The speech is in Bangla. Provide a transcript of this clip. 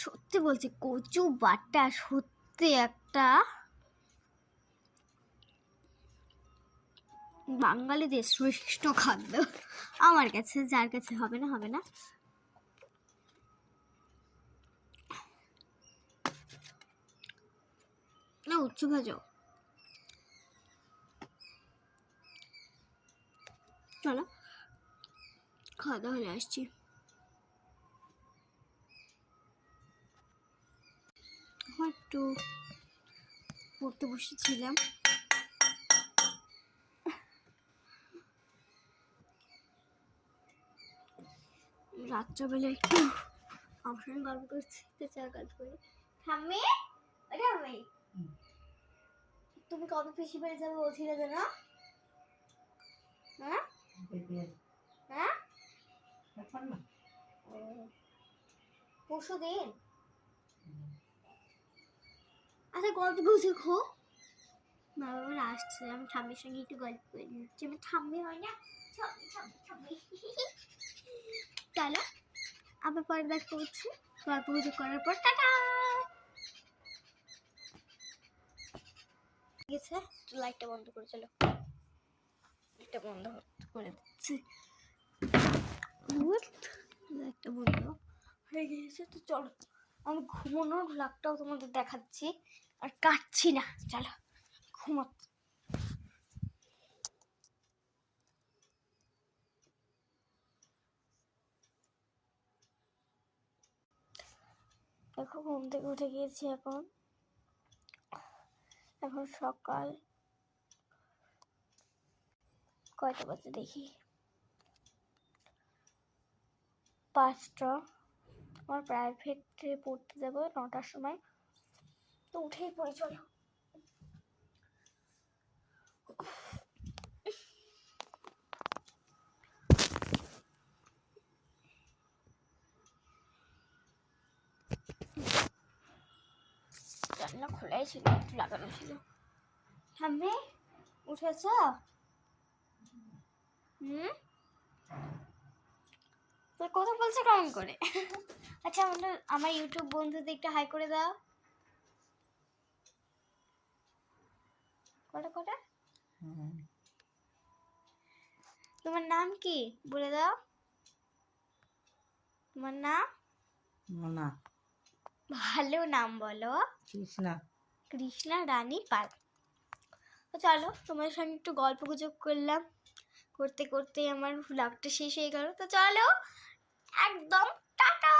সত্যি বলছি, কচু বাটা সত্যি একটা বাঙালিদের শ্রেষ্ঠ খাদ্য আমার কাছে। যার কাছে হবে না হবে না। না, উচ্চ ভাজো। চলো খাওয়া দাওয়া হলে আসছি। একটু পড়তে বসেছিলাম, রাত্রেবেলা একটু আমার সঙ্গে গল্প করছি, তো চার কাজ করি। ঠাম্মি, ঠাম্মি, তুমি কবে পিসি বাড়ি যাবে বলছিলে যে না? হ্যাঁ হ্যাঁ, পরশু দিন। আচ্ছা গল্প গুছিয়ে খো। মা বাবা আসছে, আমি ঠাম্মির সঙ্গে একটু গল্প করে নিচ্ছি। আমি ঠাম্মি হয় না, চলো আবার পরে দেখা করছি। গল্প গুজব করার পর টাটা। ঠিক আছে, লাইটটা বন্ধ করে চলো। লাইটটা বন্ধ করে দিচ্ছি। লাইটটা বন্ধ হয়ে গিয়েছে, তো চলো আমি ঘুমানোর ব্লগটাও তোমাদের দেখাচ্ছি, আর কাটছি না। চলো ঘুমাচ্ছি। দেখো ঘুম থেকে উঠে গিয়েছি, এখন সকাল কয়টা বাজে দেখি, 5টা। আমার প্রাইভেটে পড়তে যাবো 9টার সময়, তো উঠেই পড়ি। চলো জানলা খোলাই ছিল, একটু লাগানো ছিল। ঠাম্মি উঠেছ? তোর কথা বলছে কেমন করে? আচ্ছা আমার ইউটিউব বন্ধুদের একটু হাই করে দাও। কটা কটা? তোমার নাম কি বলে দাও। তোমার নাম? মোনা। ভালো নাম বলো। কৃষ্ণা। কৃষ্ণা রানী পাল। তো চলো তোমার সঙ্গে একটু গল্প গুজব করলাম, করতে করতে আমার ব্লগটা শেষ হয়ে গেল। তো চলো একদম টাটা।